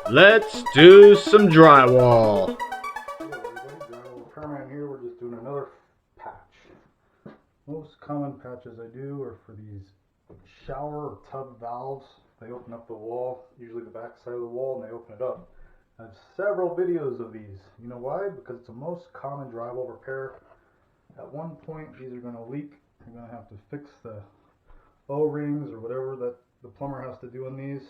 Let's do some drywall. Hello everybody, Drywall Repairman here. We're just doing another patch. Most common patches I do are for these shower or tub valves. They open up the wall, usually the back side of the wall, and they open it up. I have several videos of these. You know why? Because it's the most common drywall repair. At one point these are going to leak. You're going to have to fix the O-rings or whatever that the plumber has to do on these.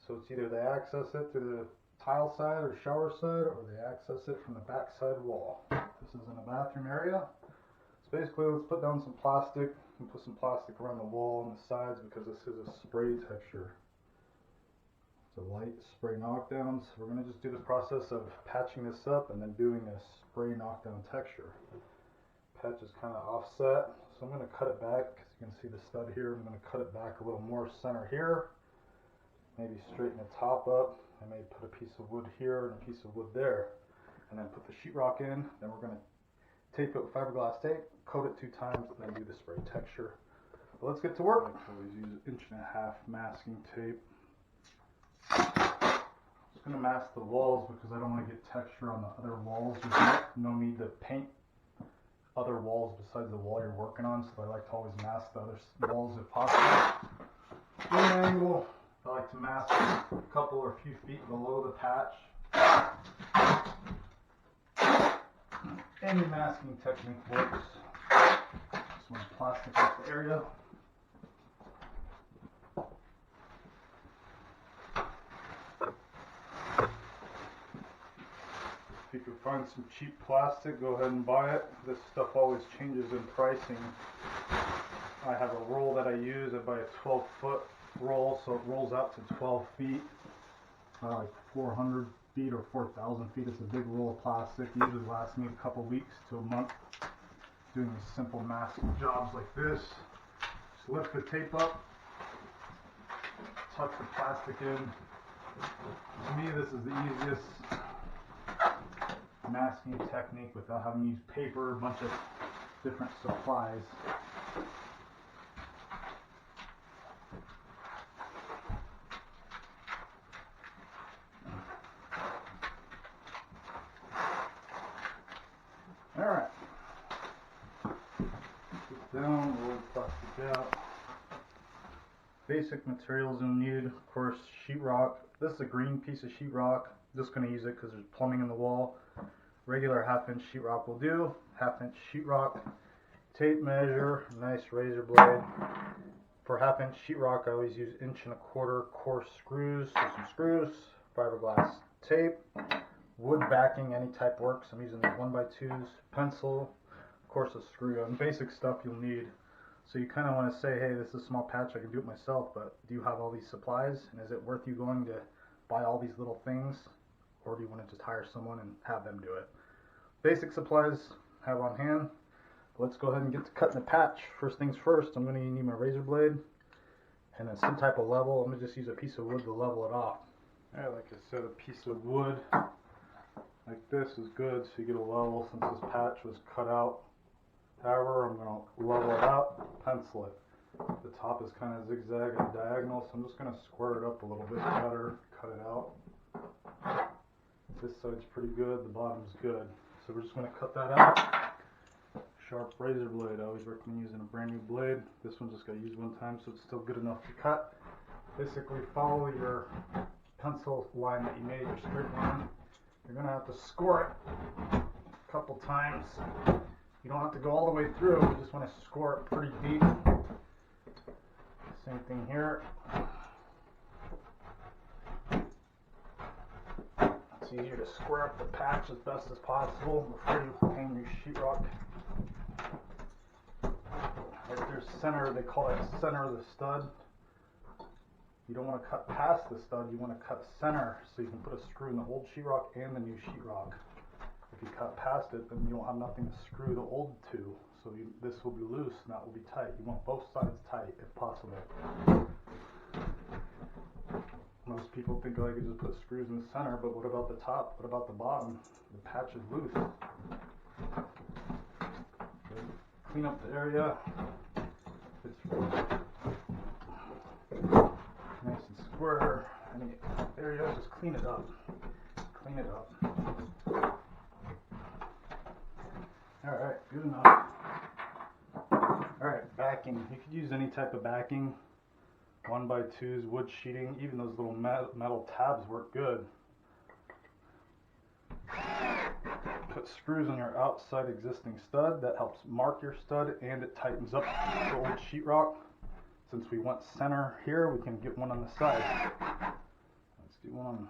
So it's either they access it to the tile side or shower side, or they access it from the back side wall. This is in the bathroom area. So basically, let's put down some plastic and put some plastic around the wall and the sides because this is a spray texture. It's a light spray knockdown. So we're going to just do the process of patching this up and then doing a spray knockdown texture. Patch is kind of offset, so I'm going to cut it back because you can see the stud here. I'm going to cut it back a little more center here. Maybe straighten the top up. I may put a piece of wood here and a piece of wood there, and then put the sheetrock in. Then we're going to tape it with fiberglass tape, coat it 2 times, and then do the spray texture. But let's get to work. I always use 1.5" masking tape. I'm just going to mask the walls because I don't want to get texture on the other walls. There's no need to paint other walls besides the wall you're working on, so I like to always mask the other walls if possible. Zoom angle. I like to mask a couple or a few feet below the patch. Any masking technique works. Just want to plastic off the area. If you can find some cheap plastic, go ahead and buy it. This stuff always changes in pricing. I have a roll that I use. I buy a 12-foot roll, so it rolls out to 12 feet, like 400 feet or 4,000 feet. It's a big roll of plastic. Usually lasts me a couple weeks to a month doing these simple masking jobs like this. Just lift the tape up, tuck the plastic in. To me, this is the easiest masking technique without having to use paper, a bunch of different supplies. Alright, put down, roll the plastic out. Basic materials you'll need, of course, sheetrock. This is a green piece of sheetrock. Just going to use it because there's plumbing in the wall. Regular 1/2" sheetrock will do. 1/2" sheetrock. Tape measure, nice razor blade. For 1/2" sheetrock, I always use 1.25" coarse screws. So some screws, fiberglass tape. Wood backing, any type works. I'm using these 1x2s, pencil, of course a screw, and basic stuff you'll need. So you kind of want to say, hey, this is a small patch, I can do it myself, but do you have all these supplies? And is it worth you going to buy all these little things? Or do you want to just hire someone and have them do it? Basic supplies have on hand. Let's go ahead and get to cutting the patch. First things first, I'm going to need my razor blade and then some type of level. I'm going to just use a piece of wood to level it off. Alright, like I said, a piece of wood like this is good, so you get a level since this patch was cut out. However, I'm going to level it out, pencil it. The top is kind of zigzag and diagonal, so I'm just going to square it up a little bit better, cut it out. This side's pretty good, the bottom's good. So we're just going to cut that out. Sharp razor blade, I always recommend using a brand new blade. This one just got used one time, so it's still good enough to cut. Basically follow your pencil line that you made, your straight line. You're going to have to score it a couple times. You don't have to go all the way through, you just want to score it pretty deep. Same thing here. It's easier to square up the patch as best as possible before you hang your sheetrock. Right there's center, they call it center of the stud. You don't want to cut past the stud, you want to cut center so you can put a screw in the old sheetrock and the new sheetrock. If you cut past it, then you don't have nothing to screw the old to. So this will be loose and that will be tight. You want both sides tight if possible. Most people think I could just put screws in the center, but what about the top? What about the bottom? The patch is loose. Okay. Clean up the area. It's nice and square. clean it up. Clean it up. Alright, good enough. Alright, backing. You could use any type of backing. 1x2s, wood sheeting, even those little metal tabs work good. Put screws on your outside existing stud. That helps mark your stud and it tightens up the old sheetrock. Since we want center here, we can get one on the side. Let's do one on.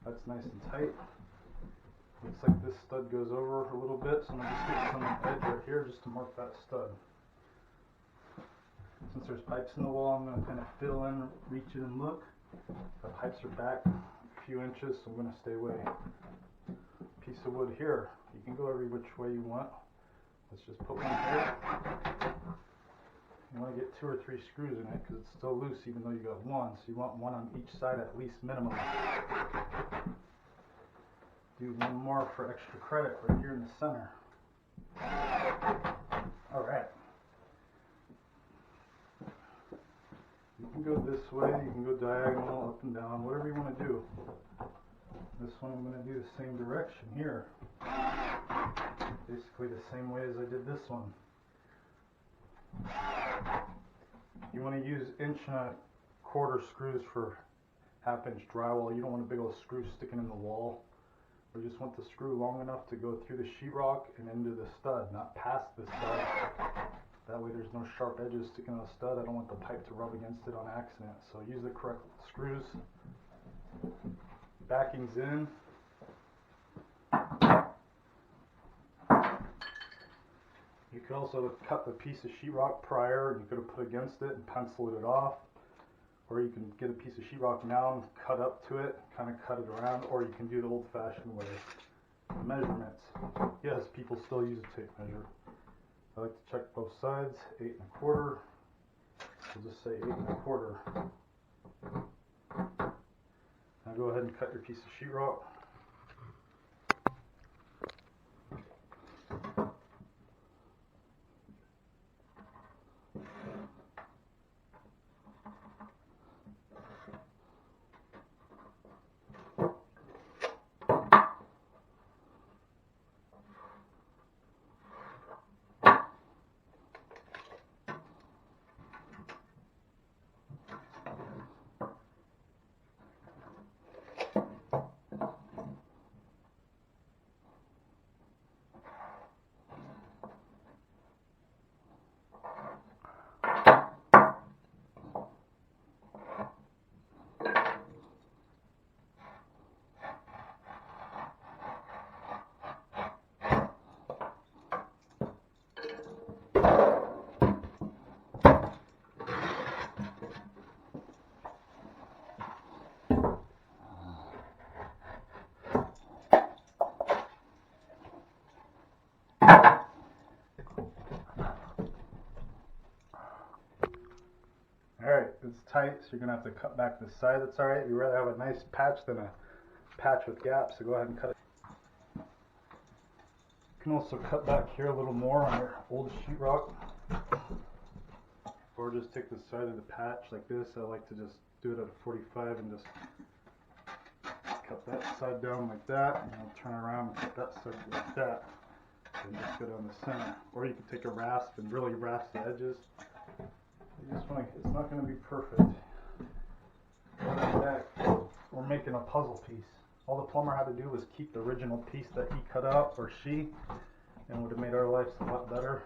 That's nice and tight. Looks like this stud goes over a little bit, so I'm going to just get some edge right here just to mark that stud. Since there's pipes in the wall, I'm going to kind of fill in, reach in and look. The pipes are back a few inches, so I'm going to stay away. Piece of wood here. You can go every which way you want. Let's just put one here. You want to get 2 or 3 screws in it because it's still loose even though you got one. So you want one on each side at least minimum. Do one more for extra credit right here in the center. Alright. You can go this way, you can go diagonal, up and down, whatever you want to do. This one I'm going to do the same direction here. Basically the same way as I did this one. You want to use 1.25" screws for 1/2" drywall. You don't want a big old screw sticking in the wall. We just want the screw long enough to go through the sheetrock and into the stud, not past the stud. That way there's no sharp edges sticking in the stud. I don't want the pipe to rub against it on accident. So use the correct screws. Backing's in. You could also cut the piece of sheetrock prior and you could have put against it and penciled it off. Or you can get a piece of sheetrock now and cut up to it, kind of cut it around, or you can do the old-fashioned way. Measurements. Yes, people still use a tape measure. I like to check both sides. 8 1/4. We'll just say 8 1/4. Now go ahead and cut your piece of sheetrock. It's tight, so you're going to have to cut back the side. That's alright. You'd rather have a nice patch than a patch with gaps, so go ahead and cut it. You can also cut back here a little more on your old sheetrock, or just take the side of the patch like this. I like to just do it at a 45 and just cut that side down like that, and I'll turn around and cut that side like that, and just go down the center. Or you can take a rasp and really rasp the edges. You just want to, it's not going to be perfect. We're making a puzzle piece. All the plumber had to do was keep the original piece that he cut out, or she, and would have made our lives a lot better.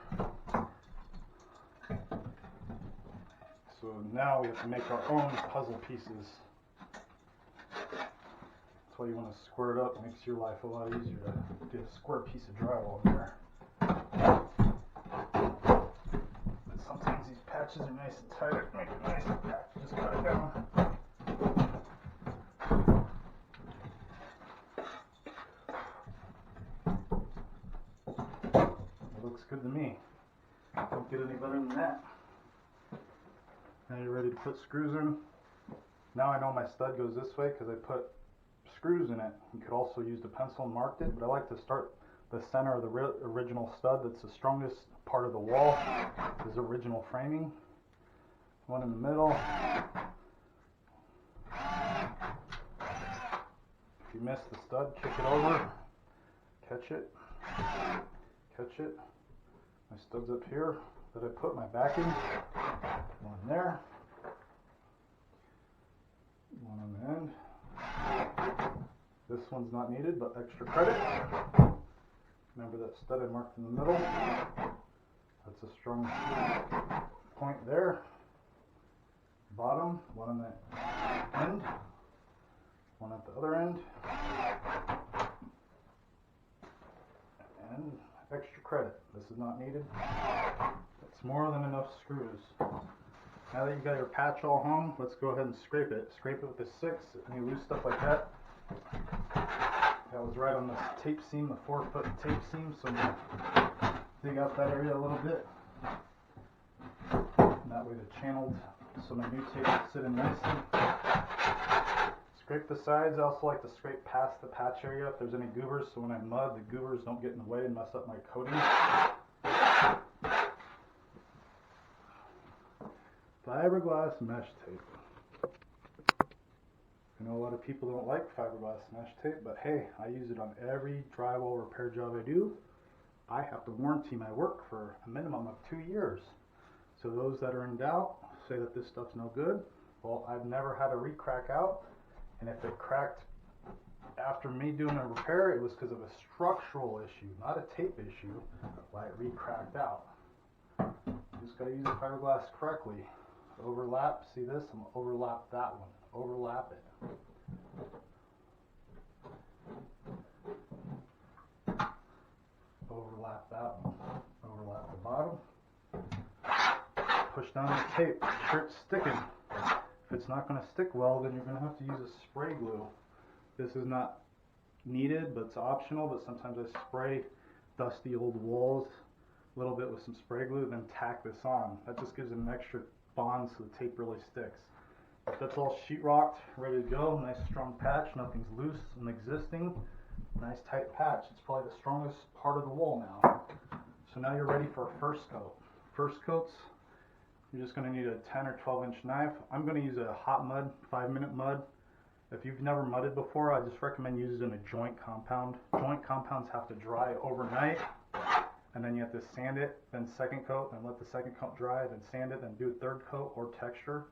So now we have to make our own puzzle pieces. That's why you want to square it up. It makes your life a lot easier to get a square piece of drywall in there. Patches are nice and tight. Make it nice and patch. Just cut it down. It looks good to me. Don't get any better than that. Now you're ready to put screws in. Now I know my stud goes this way because I put screws in it. You could also use the pencil and marked it, but I like to start the center of the original stud. That's the strongest part of the wall, is original framing. One in the middle. If you miss the stud, kick it over, catch it, catch it. My stud's up here that I put my backing. One there, one on the end. This one's not needed, but extra credit. Remember that stud I marked in the middle? That's a strong point there. Bottom, one on the end, one at the other end, and extra credit. This is not needed. It's more than enough screws. Now that you got your patch all hung, let's go ahead and scrape it. Scrape it with the 6, any loose stuff like that. That was right on the tape seam, the 4-foot tape seam, so I'm going to dig out that area a little bit. And that way the channeled, so my new tape will sit in nicely. Scrape the sides. I also like to scrape past the patch area if there's any goobers, so when I mud, the goobers don't get in the way and mess up my coating. Fiberglass mesh tape. I know a lot of people don't like fiberglass mesh tape, but hey, I use it on every drywall repair job I do. I have to warranty my work for a minimum of 2 years. So those that are in doubt, say that this stuff's no good. Well, I've never had a re-crack out, and if it cracked after me doing a repair, it was because of a structural issue, not a tape issue, why it re-cracked out. You just gotta use the fiberglass correctly. Overlap, see this? I'm gonna overlap that one. Overlap it. Overlap that one. Overlap the bottom. Push down the tape. Make sure it's sticking. If it's not going to stick well, then you're going to have to use a spray glue. This is not needed, but it's optional. But sometimes I spray dusty old walls a little bit with some spray glue, then tack this on. That just gives it an extra bond so the tape really sticks. If that's all sheetrocked, ready to go, nice strong patch, nothing's loose and existing, nice tight patch. It's probably the strongest part of the wall now. So now you're ready for a first coat. First coats, you're just going to need a 10 or 12 inch knife. I'm going to use a hot mud, 5-minute mud. If you've never mudded before, I just recommend using a joint compound. Joint compounds have to dry overnight, and then you have to sand it, then second coat, and let the second coat dry, then sand it, then do a third coat or texture.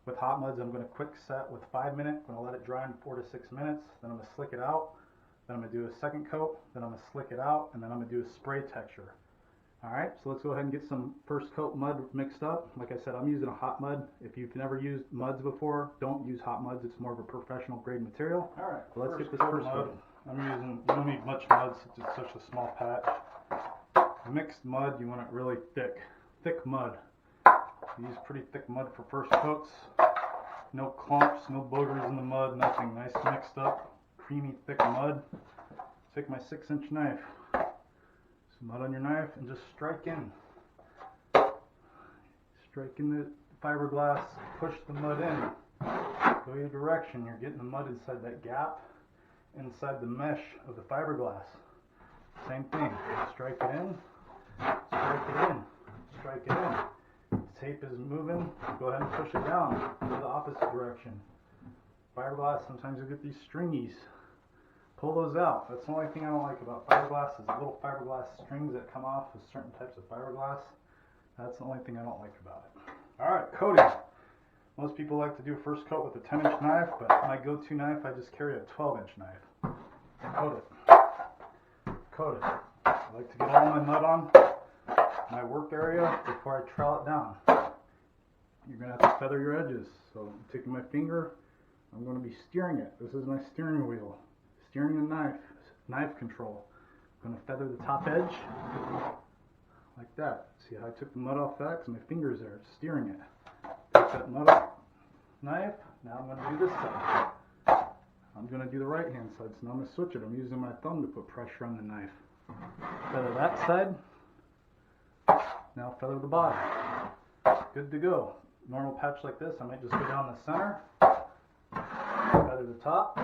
With hot muds, I'm going to quick set with 5-minute. I'm going to let it dry in 4 to 6 minutes. Then I'm going to slick it out. Then I'm going to do a second coat. Then I'm going to slick it out. And then I'm going to do a spray texture. Alright, so let's go ahead and get some first coat mud mixed up. Like I said, I'm using a hot mud. If you've never used muds before, don't use hot muds. It's more of a professional grade material. Alright, so let's get this first mud. You don't need much mud since it's such a small patch. Mixed mud, you want it really thick. Thick mud. Use pretty thick mud for first coats. No clumps, no boogers in the mud, nothing. Nice mixed up, creamy thick mud. Take my 6-inch knife. Some mud on your knife and just strike in. Strike in the fiberglass, push the mud in. Go your direction, you're getting the mud inside that gap, inside the mesh of the fiberglass. Same thing, strike it in, strike it in, strike it in. Tape is moving, go ahead and push it down to the opposite direction. Fiberglass, sometimes you'll get these stringies. Pull those out. That's the only thing I don't like about fiberglass is the little fiberglass strings that come off with certain types of fiberglass. That's the only thing I don't like about it. Alright, coating. Most people like to do a first coat with a 10-inch knife, but my go-to knife, I just carry a 12-inch knife. Coat it. Coat it. I like to get all my mud on my work area before I trowel it down. You're going to have to feather your edges. So I'm taking my finger, I'm going to be steering it. This is my steering wheel. Steering the knife, knife control. I'm going to feather the top edge like that. See how I took the mud off that? Because my finger's there, it's steering it. Take that mud off, knife, now I'm going to do this side. I'm going to do the right hand side, so now I'm going to switch it. I'm using my thumb to put pressure on the knife. Feather that side. Now feather the bottom. Good to go. Normal patch like this, I might just go down the center, feather the top,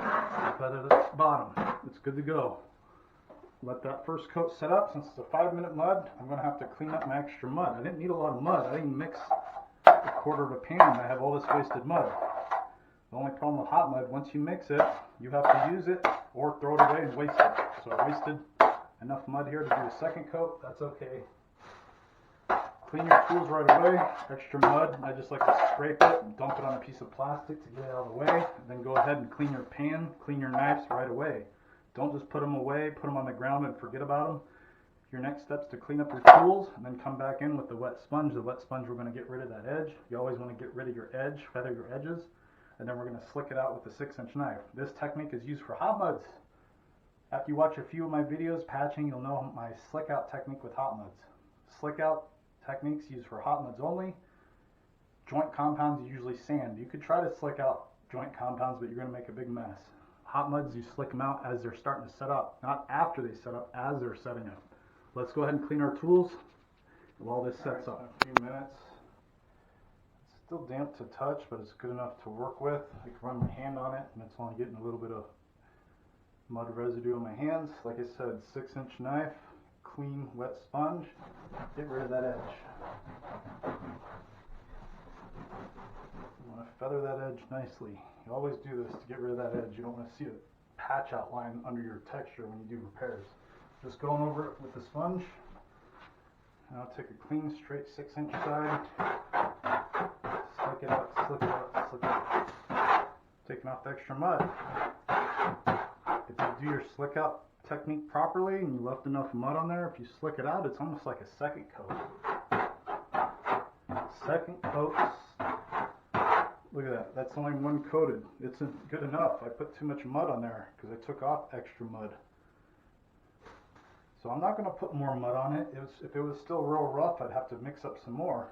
feather the bottom. It's good to go. Let that first coat set up. Since it's a 5-minute mud, I'm going to have to clean up my extra mud. I didn't need a lot of mud. I didn't mix a quarter of a pan. I have all this wasted mud. The only problem with hot mud, once you mix it, you have to use it or throw it away and waste it. So I wasted enough mud here to do a second coat. That's okay. Clean your tools right away. Extra mud, I just like to scrape it and dump it on a piece of plastic to get it out of the way. And then go ahead and clean your pan, clean your knives right away. Don't just put them away, put them on the ground and forget about them. Your next step is to clean up your tools and then come back in with the wet sponge. The wet sponge, we're going to get rid of that edge. You always want to get rid of your edge, feather your edges. And then we're going to slick it out with the 6-inch knife. This technique is used for hot muds. After you watch a few of my videos patching, you'll know my slick out technique with hot muds. Slick out techniques used for hot muds only. Joint compounds, you usually sand. You could try to slick out joint compounds, but you're going to make a big mess. Hot muds, you slick them out as they're starting to set up, not after they set up, as they're setting up. Let's go ahead and clean our tools while this sets up. A few minutes. It's still damp to touch, but it's good enough to work with. I can run my hand on it, and it's only getting a little bit of mud residue on my hands. Like I said, 6-inch knife, clean, wet sponge. Get rid of that edge. You want to feather that edge nicely. You always do this to get rid of that edge. You don't want to see a patch outline under your texture when you do repairs. Just going over it with the sponge. Now take a clean, straight 6-inch side. Slick it out, slick it out, slick it out. Taking off the extra mud. If you do your slick out technique properly and you left enough mud on there, if you slick it out, it's almost like a second coat. Second coat. Look at that. That's only one coated. It's good enough. I put too much mud on there because I took off extra mud. So I'm not going to put more mud on it. If it was still real rough, I'd have to mix up some more.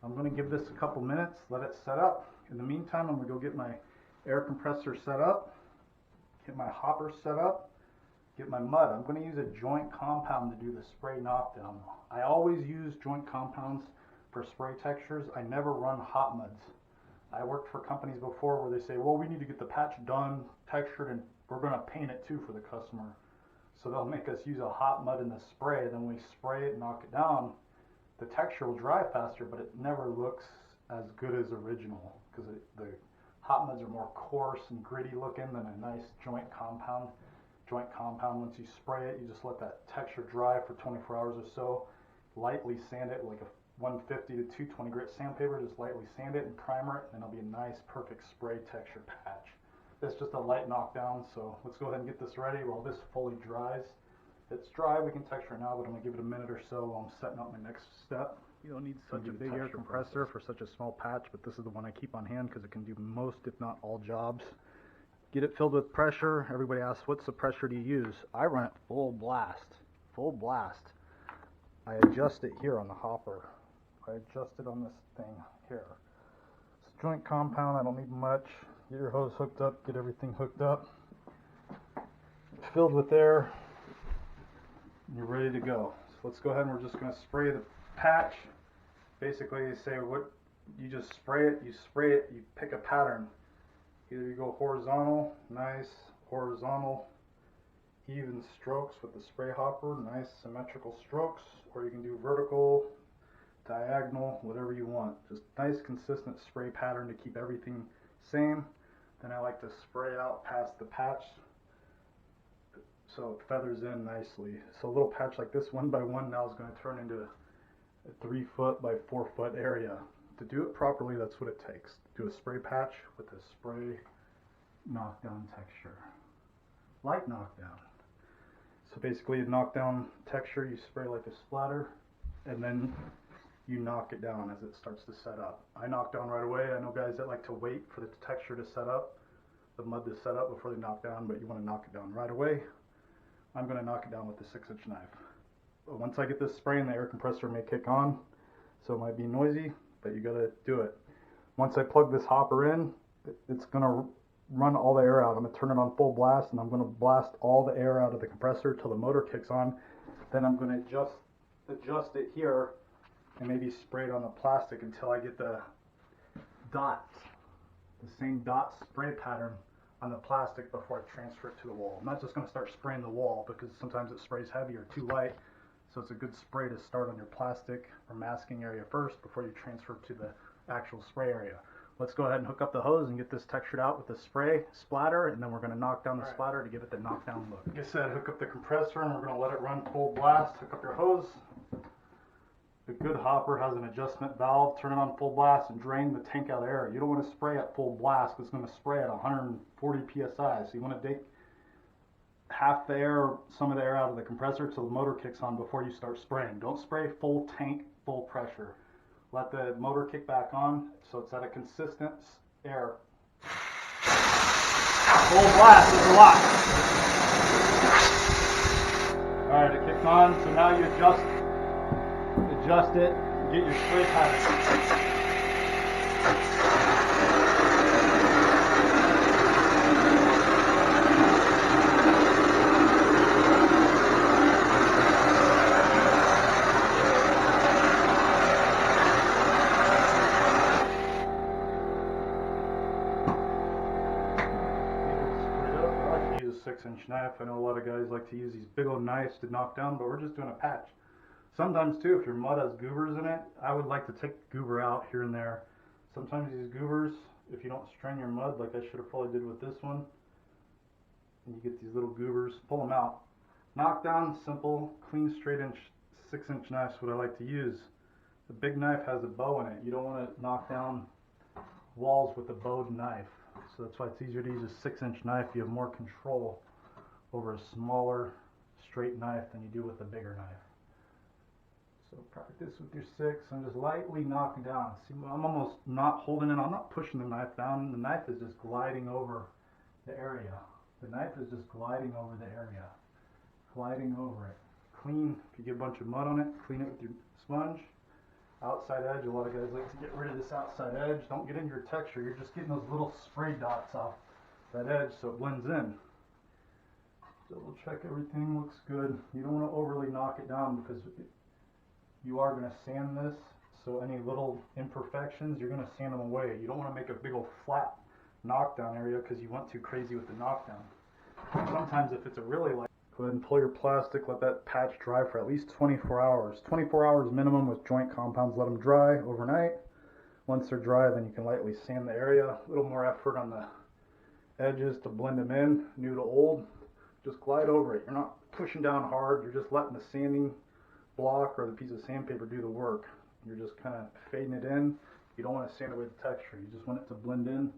I'm going to give this a couple minutes, let it set up. In the meantime, I'm going to go get my air compressor set up, get my hopper set up, get my mud. I'm going to use a joint compound to do the spray knockdown. I always use joint compounds for spray textures. I never run hot muds. I worked for companies before where they say, well, we need to get the patch done, textured, and we're going to paint it too for the customer. So they'll make us use a hot mud in the spray, then we spray it and knock it down. The texture will dry faster, but it never looks as good as original because the hot muds are more coarse and gritty looking than a nice joint compound. Joint compound, once you spray it, you just let that texture dry for 24 hours or so. Lightly sand it like a 150 to 220 grit sandpaper, just lightly sand it and primer it, and it'll be a nice, perfect spray texture patch. It's just a light knockdown, so let's go ahead and get this ready while this fully dries. If it's dry, we can texture it now, but I'm going to give it a minute or so while I'm setting up my next step. You don't need such a big air compressor for such a small patch, but this is the one I keep on hand because it can do most, if not all, jobs. Get it filled with pressure. Everybody asks, what's the pressure do you use? I run it full blast. Full blast. I adjust it here on the hopper. I adjust it on this thing here. It's joint compound, I don't need much. Get your hose hooked up, get everything hooked up. It's filled with air. And you're ready to go. So let's go ahead and we're just going to spray the patch. Basically, you say what you just spray it, you pick a pattern. Either you go horizontal, nice horizontal, even strokes with the spray hopper, nice symmetrical strokes, or you can do vertical, diagonal, whatever you want. Just nice consistent spray pattern to keep everything same. Then I like to spray out past the patch so it feathers in nicely. So a little patch like this 1 by 1 now is going to turn into a 3 foot by 4 foot area. To do it properly, that's what it takes. Do a spray patch with a spray knockdown texture. Light knockdown. So basically a knockdown texture, you spray like a splatter, and then you knock it down as it starts to set up. I knock down right away. I know guys that like to wait for the texture to set up, the mud to set up before they knock down, but you want to knock it down right away. I'm going to knock it down with the 6-inch knife. But once I get this spraying, the air compressor may kick on, so it might be noisy, but you got to do it. Once I plug this hopper in, it's going to run all the air out. I'm going to turn it on full blast, and I'm going to blast all the air out of the compressor till the motor kicks on. Then I'm going to adjust it here and maybe spray it on the plastic until I get the dots, the same dot spray pattern on the plastic before I transfer it to the wall. I'm not just going to start spraying the wall because sometimes it sprays heavy or too light, so it's a good spray to start on your plastic or masking area first before you transfer to the actual spray area. let's go ahead and hook up the hose and get this textured out with the spray splatter, and then we're going to knock down the splatter to give it the knockdown look. Like I said, hook up the compressor and we're going to let it run full blast. Hook up your hose. A good hopper has an adjustment valve. Turn it on full blast and drain the tank out of air. You don't want to spray at full blast because it's going to spray at 140 psi. So you want to take half the air, some of the air out of the compressor till the motor kicks on before you start spraying. Don't spray full tank, full pressure. Let the motor kick back on so it's at a consistent air. Full blast is a lot. Alright, it kicked on, so now you adjust it, get your spray pattern. I like to use a 6-inch knife. I know a lot of guys like to use these big old knives to knock down, but we're just doing a patch. Sometimes too, if your mud has goobers in it, I would like to take the goober out here and there. Sometimes these goobers, if you don't strain your mud like I should have probably did with this one, and you get these little goobers, pull them out. Knockdown, simple, clean, straight inch, 6-inch knife's what I like to use. The big knife has a bow in it. You don't want to knock down walls with a bowed knife. So that's why it's easier to use a 6-inch knife. You have more control over a smaller, straight knife than you do with a bigger knife. So practice with your 6 and just lightly knocking down. See, I'm almost not holding it. I'm not pushing the knife down. The knife is just gliding over the area. The knife is just gliding over the area. Gliding over it. Clean. If you get a bunch of mud on it, clean it with your sponge. Outside edge. A lot of guys like to get rid of this outside edge. Don't get into your texture. You're just getting those little spray dots off that edge so it blends in. Double check everything looks good. You don't want to overly knock it down because you are going to sand this, so any little imperfections, you're going to sand them away. You don't want to make a big old flat knockdown area because you went too crazy with the knockdown. Sometimes if it's a really light, go ahead and pull your plastic, let that patch dry for at least 24 hours. 24 hours minimum with joint compounds, let them dry overnight. Once they're dry, then you can lightly sand the area. A little more effort on the edges to blend them in, new to old. Just glide over it. You're not pushing down hard, you're just letting the sanding block or the piece of sandpaper do the work. You're just kind of fading it in. You don't want to sand away the texture. You just want it to blend in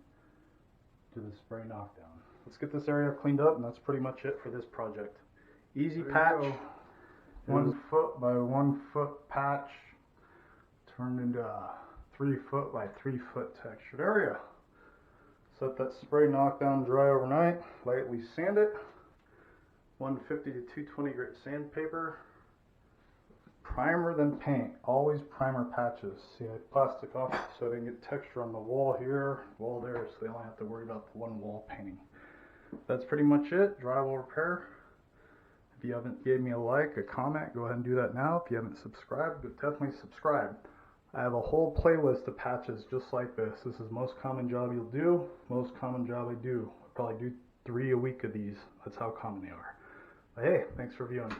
to the spray knockdown. Let's get this area cleaned up, and that's pretty much it for this project. Easy patch. 1 foot by 1 foot patch turned into a 3 foot by 3 foot textured area. Let that spray knockdown dry overnight. Lightly sand it. 150 to 220 grit sandpaper. Primer than paint. Always primer patches. See, I plastic off so I didn't get texture on the wall here, wall there, so they only have to worry about the one wall painting. That's pretty much it. Drywall repair. If you haven't gave me a like, a comment, go ahead and do that now. If you haven't subscribed, definitely subscribe. I have a whole playlist of patches just like this. This is most common job you'll do, most common job I do. I probably do 3 a week of these. That's how common they are. But hey, thanks for viewing.